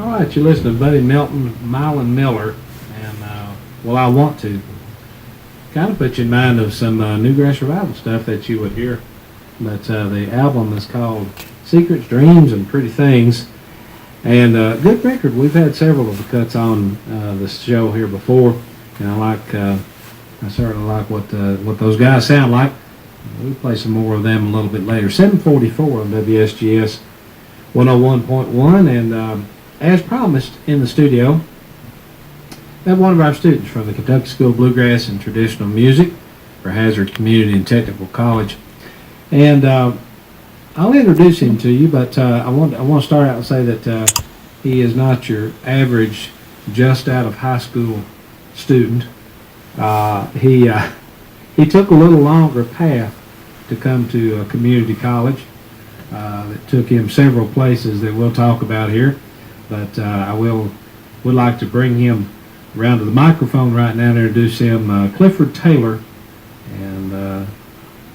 All right, you listen to Buddy Melton, Mylon Miller, and well, I want to kind of put you in mind of some Newgrass Revival stuff that you would hear. But the album is called Secrets, Dreams, and Pretty Things, and good record. We've had several of the cuts on this show here before, and I certainly like what those guys sound like. We'll play some more of them a little bit later. 7:44 on WSGS 101.1, and as promised in the studio, we have one of our students from the Kentucky School of Bluegrass and Traditional Music for Hazard Community and Technical College. And I'll introduce him to you, but I want to start out and say that he is not your average just out of high school student. He took a little longer path to come to a community college. It took him several places that we'll talk about here, but would like to bring him around to the microphone right now and introduce him, Clifford Taylor. And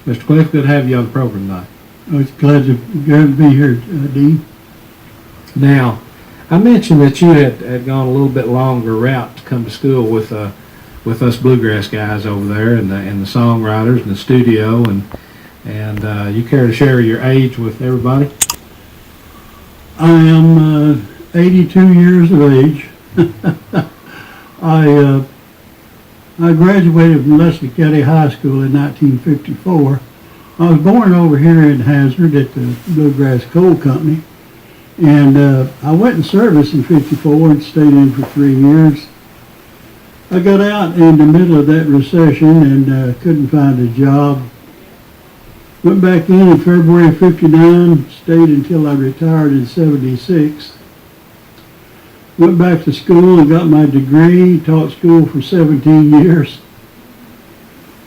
Mr. Cliff, good to have you on the program tonight. I was glad to be here, Dean. Now, I mentioned that you had gone a little bit longer route to come to school with us bluegrass guys over there, and the songwriters and the studio, and you care to share your age with everybody? I am 82 years of age. I graduated from Leslie County High School in 1954. I was born over here in Hazard at the BlueGrass Coal Company, and I went in service in '54 and stayed in for 3 years. I got out in the middle of that recession and couldn't find a job. Went back in February of '59, stayed until I retired in '76. Went back to school and got my degree, taught school for 17 years.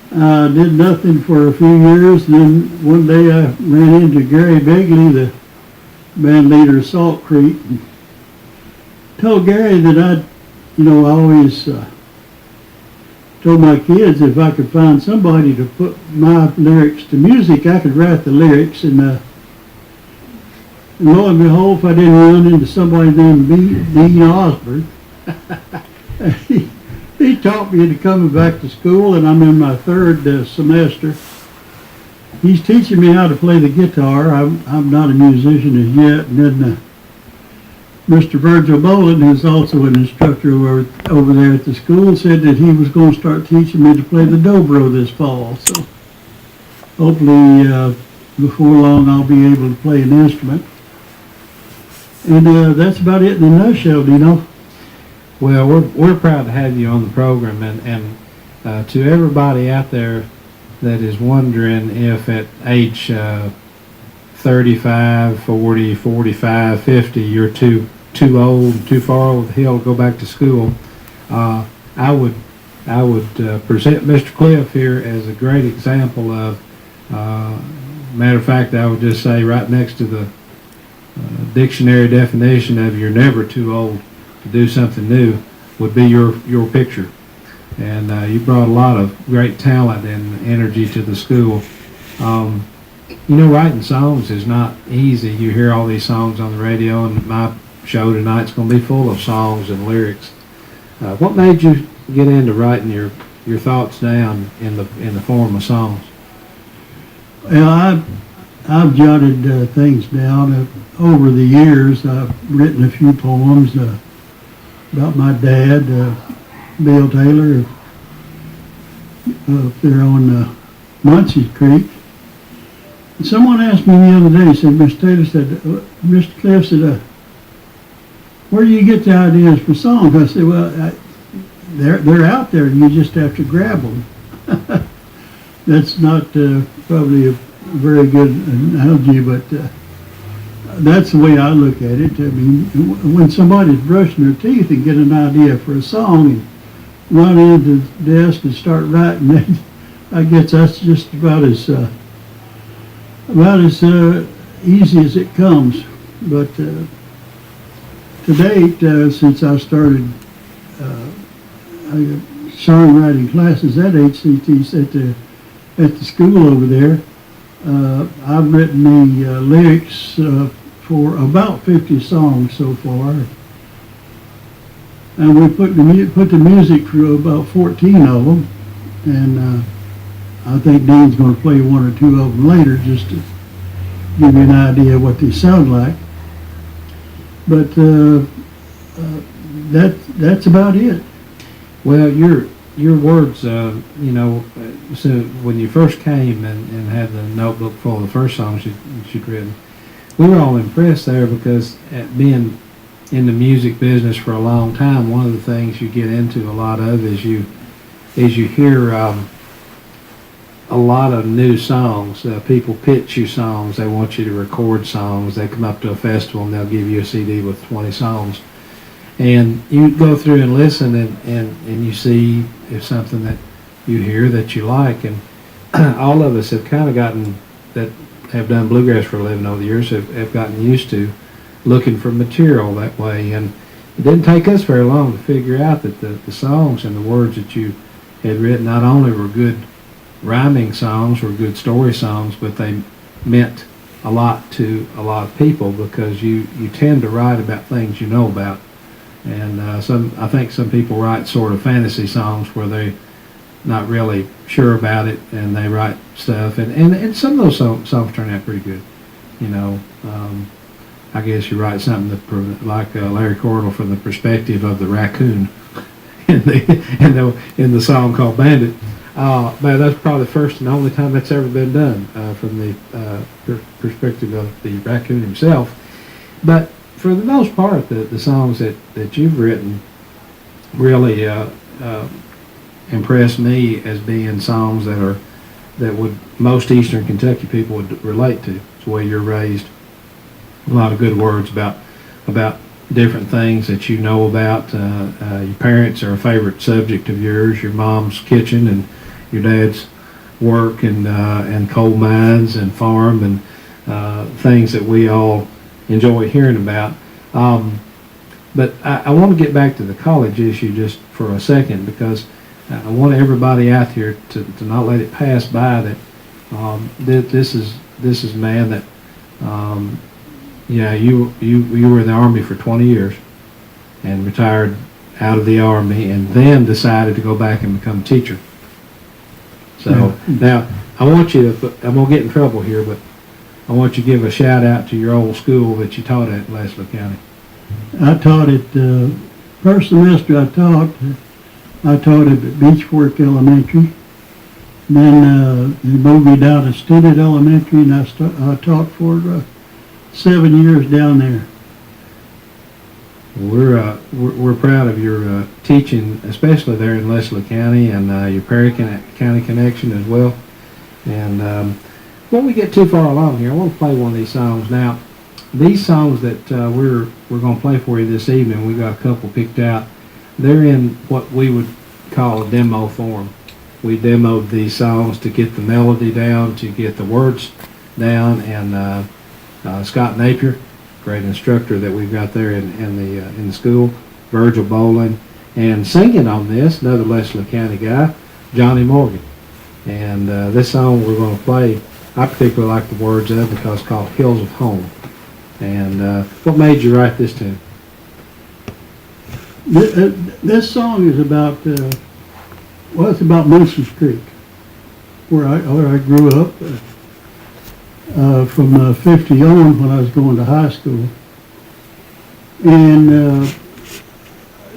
Did nothing for a few years, then one day I ran into Gary Begley, the band leader of Salt Creek, and told Gary that I always told my kids if I could find somebody to put my lyrics to music, I could write the lyrics, and lo and behold, if I didn't run into somebody named Dean Osborne, he taught me into coming back to school, and I'm in my third semester. He's teaching me how to play the guitar. I'm not a musician as yet. And then Mr. Virgil Boland, who's also an instructor over there at the school, said that he was going to start teaching me to play the dobro this fall. So hopefully before long I'll be able to play an instrument. And that's about it in a nutshell, Dino. Well, we're proud to have you on the program, and to everybody out there that is wondering if at age 35, 40, 45, 50, you're too old, too far over the hill to go back to school, I would present Mr. Cliff here as a great example of. Matter of fact, I would just say right next to the dictionary definition of "you're never too old to do something new" would be your picture. And you brought a lot of great talent and energy to the school. Writing songs is not easy. You hear all these songs on the radio, and my show tonight's going to be full of songs and lyrics. What made you get into writing your thoughts down in the form of songs? Well, I've jotted things down over the years. I've written a few poems about my dad, Bill Taylor, up there on Muncie Creek. And someone asked me the other day, said, Mr. Taylor said, Mr. Cliff said, where do you get the ideas for songs? I said, well, they're out there, and you just have to grab them. That's not probably a very good analogy, but that's the way I look at it. I mean, when somebody's brushing their teeth and get an idea for a song and run into the desk and start writing, then I guess that's just about as easy as it comes. But to date, since I started songwriting classes at HCTs at the school over there, I've written the lyrics for about 50 songs so far. And we put the music through about 14 of them, and I think Dean's going to play one or two of them later just to give you an idea of what they sound like. But that's about it. Well, your words, so when you first came and had the notebook full of the first songs you'd written, we were all impressed there because at being in the music business for a long time, one of the things you get into a lot of is you hear a lot of new songs. People pitch you songs. They want you to record songs. They come up to a festival and they'll give you a CD with 20 songs. And you go through and listen and you see if something that you hear that you like. And all of us have kind of gotten, that have done bluegrass for a living over the years, have gotten used to looking for material that way. And it didn't take us very long to figure out that the songs and the words that you had written not only were good rhyming songs, were good story songs, but they meant a lot to a lot of people because you tend to write about things you know about. And I think some people write sort of fantasy songs where they're not really sure about it, and they write stuff, and some of those songs turn out pretty good. I guess you write something like Larry Cordell from the perspective of the raccoon in the song called Bandit. But that's probably the first and only time that's ever been done from the perspective of the raccoon himself. But for the most part, the songs that you've written really impress me as being songs that would most Eastern Kentucky people would relate to. It's the way you're raised. A lot of good words about different things that you know about. Your parents are a favorite subject of yours. Your mom's kitchen and your dad's work and coal mines and farm and things that we all enjoy hearing about. But I want to get back to the college issue just for a second because I want everybody out here to not let it pass by that this is a man that you were in the Army for 20 years and retired out of the Army and then decided to go back and become a teacher. So now I want you to, I'm going to get in trouble here, but I want you to give a shout out to your old school that you taught at in Leslie County. I taught it, first semester I taught it at Beach Fork Elementary. And then they moved me down to Stinnett Elementary, and I taught for 7 years down there. We're proud of your teaching, especially there in Leslie County, and your Perry County connection as well. And before we get too far along here, I want to play one of these songs. Now, these songs that we're going to play for you this evening, we got a couple picked out. They're in what we would call a demo form. We demoed these songs to get the melody down, to get the words down, and Scott Napier, great instructor that we've got there in the school, Virgil Bowling, and singing on this, another Leslie County guy, Johnny Morgan. And this song we're going to play, I particularly like the words of it because it's called Hills of Home. And what made you write this tune? This song is about, it's about Muncy's Creek, where I grew up. From 50 on when I was going to high school. And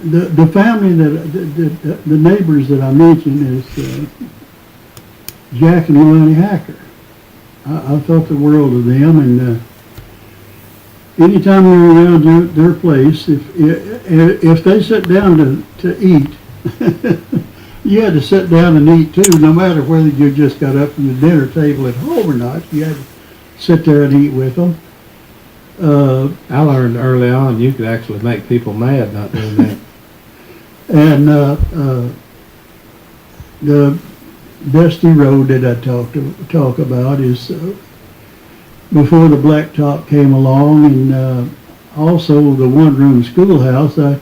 the family the neighbors that I mentioned is Jack and Lonnie Hacker. I thought the world of them, and anytime we were around their place, if they sat down to eat, you had to sit down and eat too, no matter whether you just got up from the dinner table at home or not. You had to sit there and eat with them. I learned early on you could actually make people mad not doing that. And the dusty road that I talk about is before the blacktop came along, and also the one-room schoolhouse. I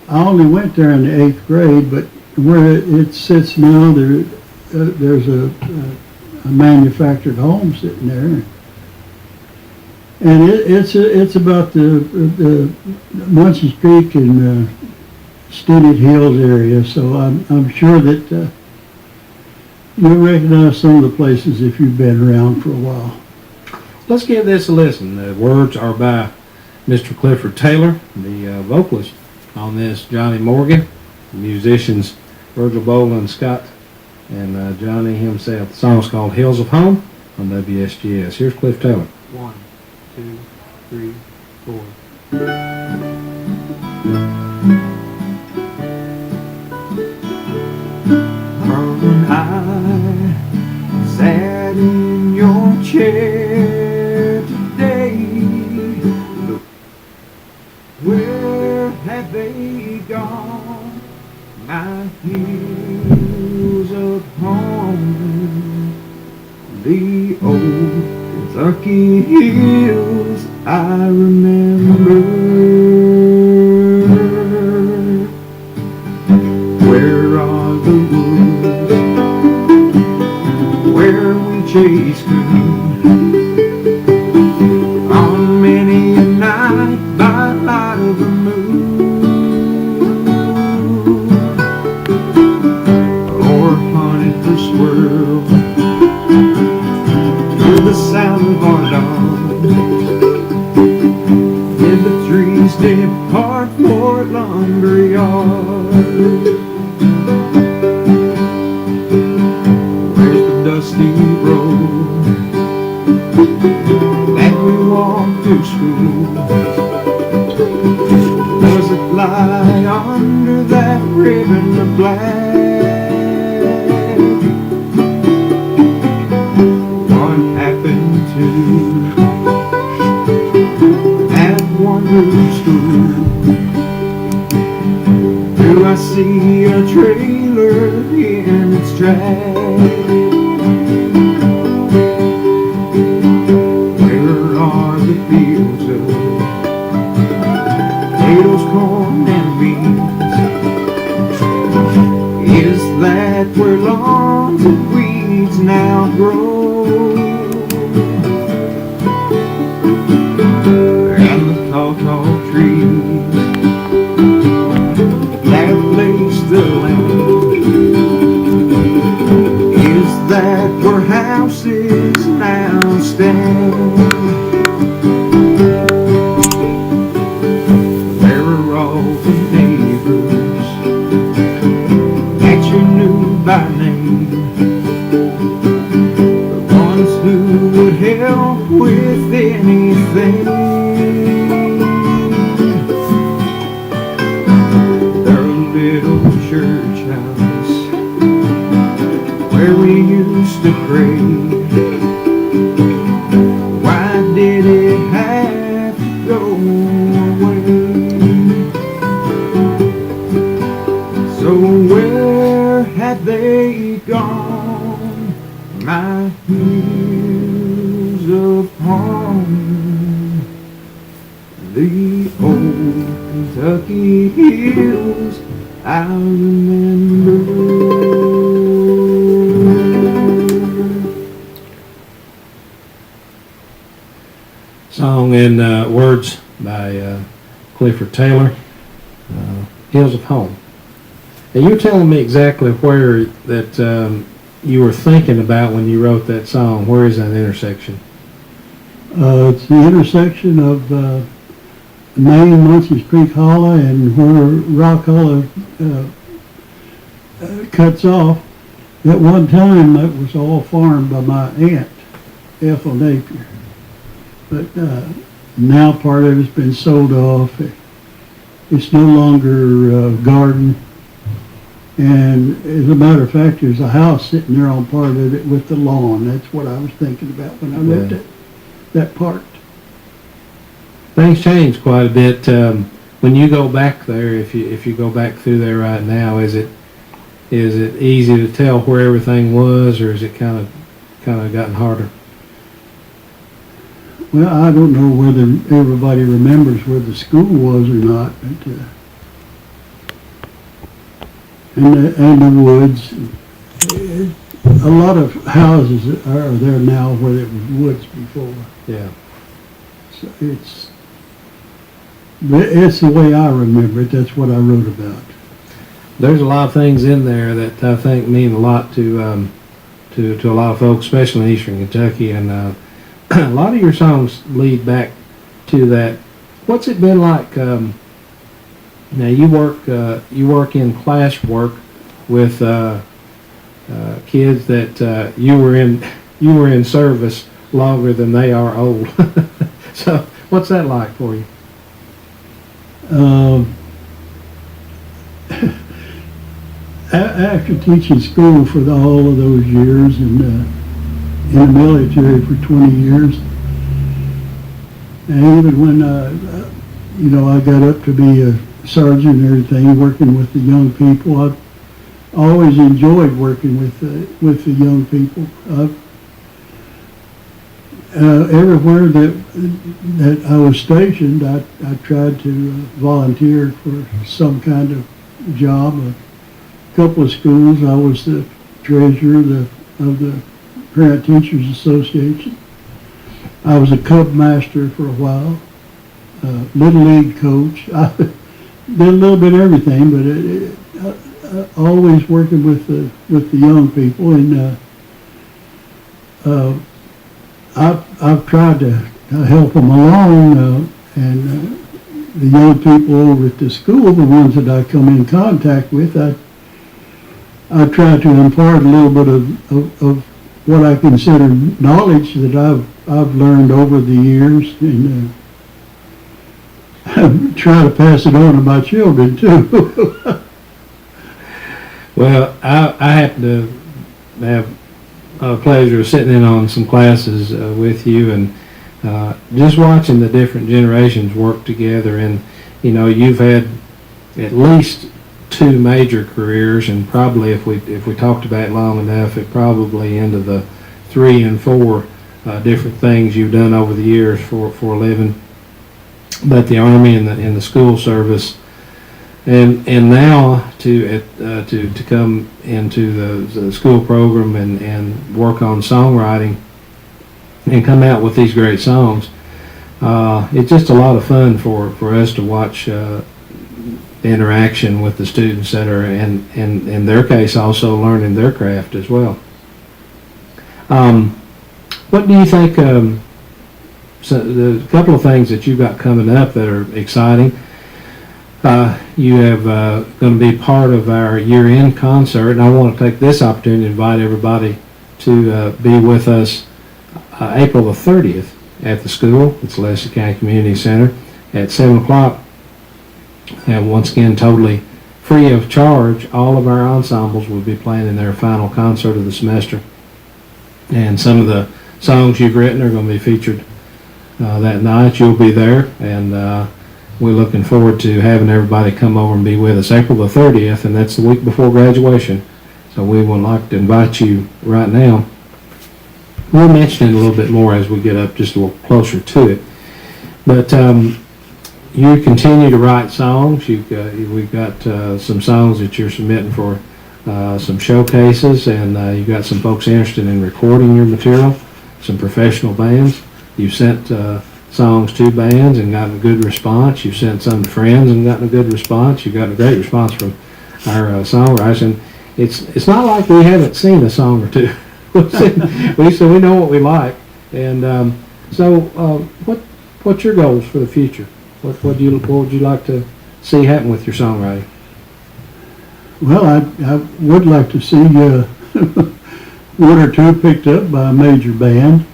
only went there in the 8th grade, but where it sits now, there's a manufactured home sitting there, and it's about the Muncy's Creek and Stinnett Hills area, so I'm sure that you'll recognize some of the places if you've been around for a while. Let's give this a listen. The words are by Mr. Clifford Taylor, the vocalist on this, Johnny Morgan, the musicians Virgil Boland and Scott, and Johnny himself. The song's called Hills of Home on WSGS. Here's Cliff Taylor. 1, 2, 3, 4. I sat in your chair today. Where have they gone? My hills of home, the old Kentucky hills I remember. Where are the woods where we chased coon on many a night by light of the moon, or hunted for squirrels to the sound of our dogs? Did the trees depart for lumberyards? Where's the dusty road that we walked to school? Does it lie under that ribbon of black? At one school, do I see a trailer in its track? Where are the fields of potatoes, corn, and beans? Is that where lawns and weeds now grow? Tall trees that lace the land, is that where houses now stand? Where are all the neighbors that you knew by name, the ones who would help with anything? Little church house where we used to pray, why did it have to go away? So where had they gone, my hills of home, the old Kentucky hills I remember? Song and words by Clifford Taylor, Hills of Home. And you're telling me exactly where that you were thinking about when you wrote that song. Where is that intersection? It's the intersection of Main Muncies Creek Hollow and where Rock Hollow cuts off. At one time, that was all farmed by my aunt, Ethel Napier. But now part of it's been sold off. It's no longer garden. And as a matter of fact, there's a house sitting there on part of it with the lawn. That's what I was thinking about when I looked at that part. Things changed quite a bit. When you go back there, if you go back through there right now, is it easy to tell where everything was, or is it kind of gotten harder? Well, I don't know whether everybody remembers where the school was or not, but and the woods. A lot of houses are there now where there was woods before. Yeah. So it's the way I remember it. That's what I wrote about. there's a lot of things in there that I think mean a lot to a lot of folks, especially in Eastern Kentucky, and a lot of your songs lead back to that. What's it been like? Now you work in class work with kids that you were in service longer than they are old. So what's that like for you? After teaching school for all of those years and in the military for 20 years, and even when I got up to be a sergeant and everything, working with the young people, I always enjoyed working with the young people. Everywhere that I was stationed, I tried to volunteer for some kind of job. A couple of schools, I was the treasurer of the Parent Teachers Association. I was a cub master for a while, little league coach. I did a little bit of everything, but always working with the young people, and I've tried to help them along, and the young people over at the school, the ones that I come in contact with, I try to impart a little bit of what I consider knowledge that I've learned over the years, and try to pass it on to my children too. Well, I happen to have a pleasure of sitting in on some classes with you, and just watching the different generations work together. And you've had at least 2 major careers, and probably if we talked about it long enough, it probably into the 3 and 4 different things you've done over the years for a living. But the Army and the school service, and now to come into the school program and work on songwriting and come out with these great songs. It's just a lot of fun for us to watch the interaction with the students that are in their case also learning their craft as well. What do you think? So there's a couple of things that you've got coming up that are exciting. You have going to be part of our year-end concert, and I want to take this opportunity to invite everybody to be with us April the 30th at the school. It's Lacey County Community Center at 7 o'clock. And once again, totally free of charge, all of our ensembles will be playing in their final concert of the semester. And some of the songs you've written are going to be featured that night. You'll be there, and we're looking forward to having everybody come over and be with us April the 30th, and that's the week before graduation. So we would like to invite you right now. We'll mention it a little bit more as we get up just a little closer to it. But you continue to write songs. We've got some songs that you're submitting for some showcases, and you've got some folks interested in recording your material, some professional bands. You've sent songs to bands and gotten a good response. You've sent some to friends and gotten a good response. You've gotten a great response from our songwriters, and it's not like we haven't seen a song or two. we know what we like, and so what's your goals for the future? What would you like to see happen with your songwriting? Well, I would like to see one or two picked up by a major band.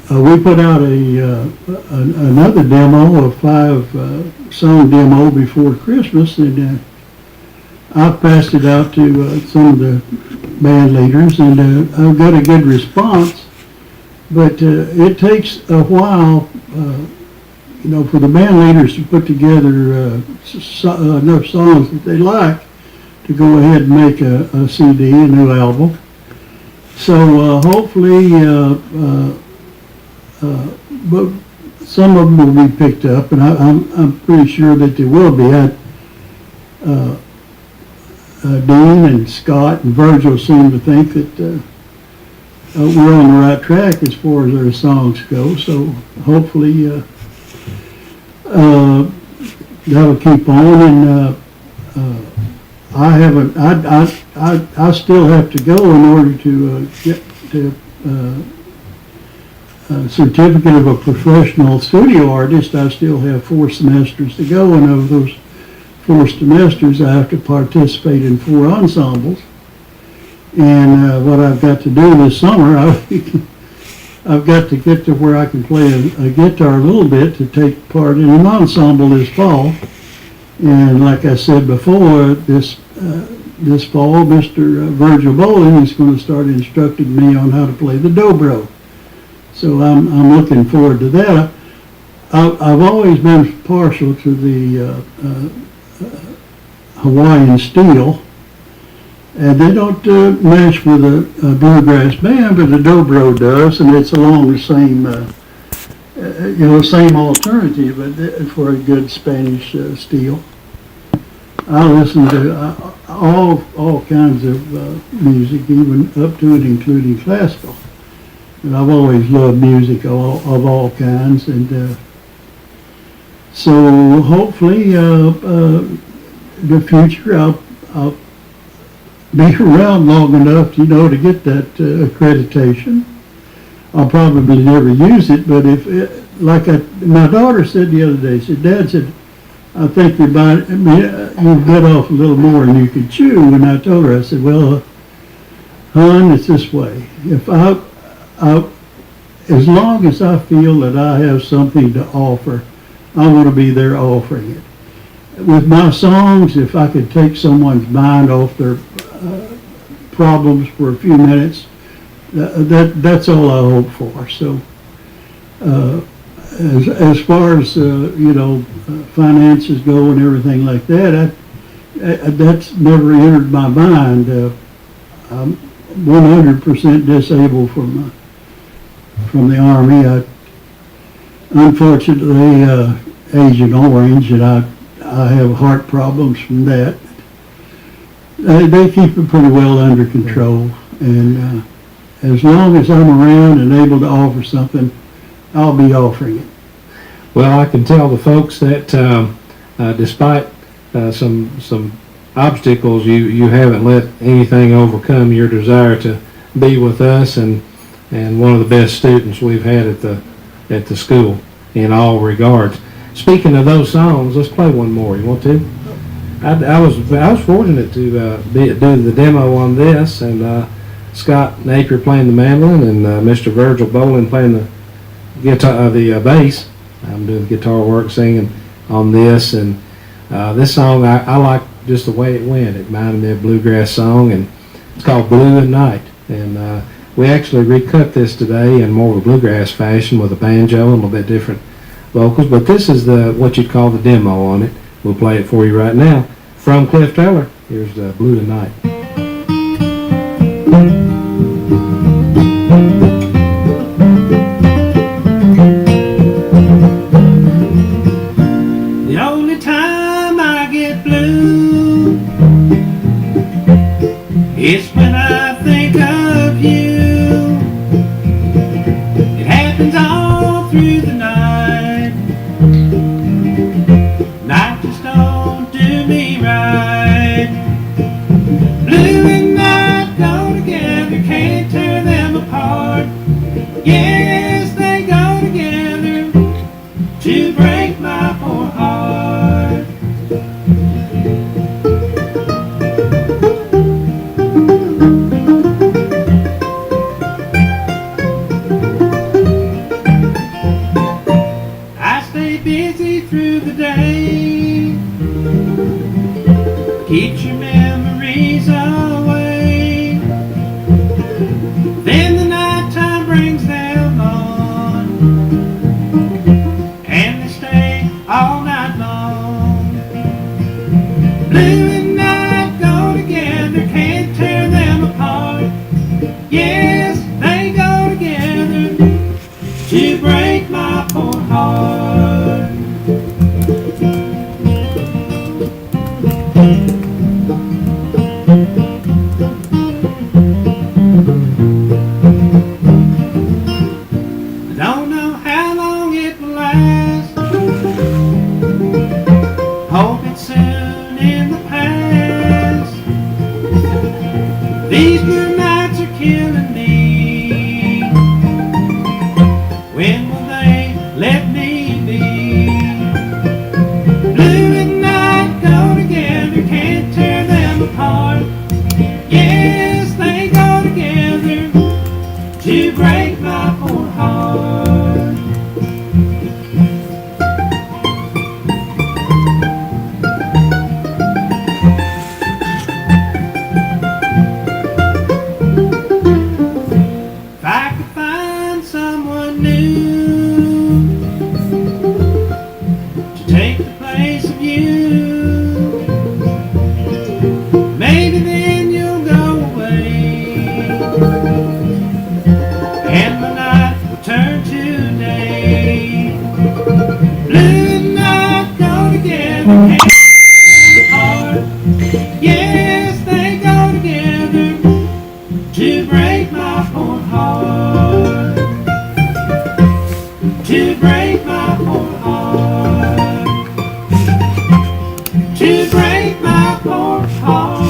We put out another demo, a 5-song demo before Christmas, and I passed it out to some of the band leaders, and I've got a good response. But it takes a while, for the band leaders to put together enough songs that they like to go ahead and make a CD, a new album. So hopefully, but some of them will be picked up, and I'm pretty sure that they will be. Dean and Scott and Virgil seem to think that we're on the right track as far as their songs go, so hopefully that'll keep on. And I haven't, I still have to go in order to get to a certificate of a professional studio artist. I still have 4 semesters to go, and of those 4 semesters, I have to participate in 4 ensembles. And what I've got to do this summer, I've got to get to where I can play a guitar a little bit to take part in an ensemble this fall. And like I said before, this fall, Mr. Virgil Bowling is going to start instructing me on how to play the dobro. So I'm looking forward to that. I've always been partial to the Hawaiian steel, and they don't mesh with a bluegrass band, but the dobro does, and it's along the same, same alternative for a good Spanish steel. I listen to all kinds of music, even up to and including classical. And I've always loved music of all kinds, and so hopefully the future I'll be around long enough, to get that accreditation. I'll probably never use it, but my daughter said the other day, Dad said, I think you've bit off a little more than you could chew. And I told her, I said, well, hon, it's this way. If as long as I feel that I have something to offer, I want to be there offering it. With my songs, if I could take someone's mind off their problems for a few minutes, that's all I hope for. So as far as finances go and everything like that, that's never entered my mind. I'm 100% disabled from the Army. Unfortunately, Agent Orange, and I have heart problems from that. They keep it pretty well under control, and as long as I'm around and able to offer something, I'll be offering it. Well, I can tell the folks that despite some obstacles, you haven't let anything overcome your desire to be with us, and one of the best students we've had at the school in all regards. Speaking of those songs, let's play one more. You want to? I was fortunate to do the demo on this, and Scott Napier playing the mandolin, and Mr. Virgil Bowling playing the guitar, the bass. I'm doing guitar work, singing on this, and this song I like just the way it went. It reminded me of a bluegrass song, and it's called Blue at Night. And we actually recut this today in more of a bluegrass fashion with a banjo and a little bit different vocals, but this is what you'd call the demo on it. We'll play it for you right now. From Cliff Taylor, here's Blue at Night. The only time I get blue is when I think of you. It happens all through the night. Night just don't do me right. Blue and night go together, can't tear them apart. Yes, they go together to break my poor heart. I stay busy through the day, keeps your memories away. Then the nighttime brings them on, and they stay all night long. Blue and night go together, can't tear them apart. Yes, they go together to break my poor heart. I don't know how long it will last. Hope it's soon in the past. trace of you. Maybe then you'll go away, and the night will turn to day. Blue and night go together, hand in heart. Yes, they go together to break my poor heart. To break my poor heart. To break my poor heart.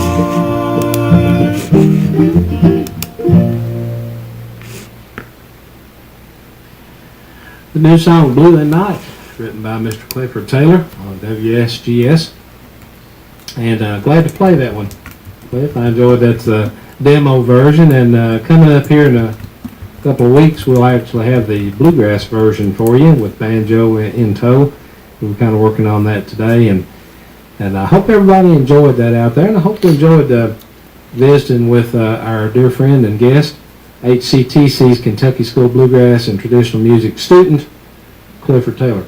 The new song Blue and Night, written by Mr. Clifford Taylor on WSGS. And glad to play that one, Cliff. I enjoyed that demo version, and coming up here in a couple of weeks we'll actually have the BlueGrass version for you with banjo in tow. We're kind of working on that today, and I hope everybody enjoyed that out there, and I hope you enjoyed visiting with our dear friend and guest, HCTC's Kentucky School Bluegrass and Traditional Music student, Clifford Taylor.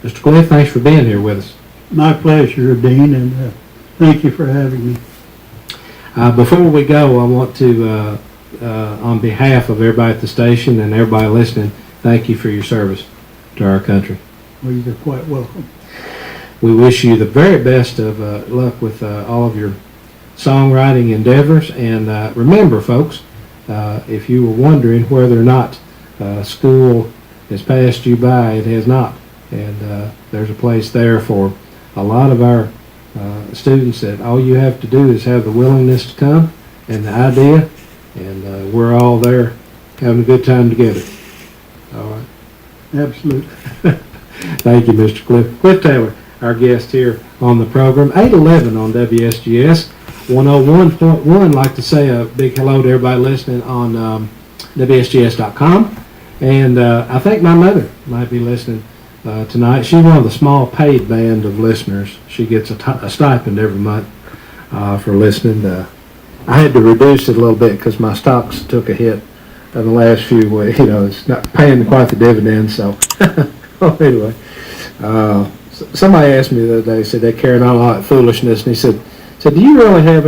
Mr. Cliff, thanks for being here with us. My pleasure, Dean, and thank you for having me. Before we go, I want to, on behalf of everybody at the station and everybody listening, thank you for your service to our country. Well, you're quite welcome. We wish you the very best of luck with all of your songwriting endeavors. And remember, folks, if you were wondering whether or not school has passed you by, it has not. And there's a place there for a lot of our students that all you have to do is have the willingness to come and the idea, and we're all there having a good time together. All right. Absolutely. Thank you, Mr. Cliff Taylor, our guest here on the program. 811 on WSGS 101.1. Like to say a big hello to everybody listening on WSGS.com. And I think my mother might be listening tonight. She's one of the small paid band of listeners. She gets a stipend every month for listening. I had to reduce it a little bit because my stocks took a hit in the last few weeks. You know, it's not paying quite the dividends. So, anyway, somebody asked me the other day, said they carried on all that foolishness, and he said, do you really have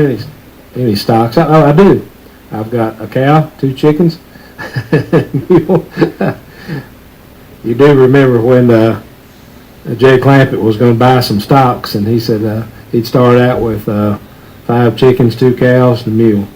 any stocks? I do. I've got a cow, 2 chickens. You do remember when Jay Clampett was going to buy some stocks, and he said he'd start out with 5 chickens, 2 cows, and a mule.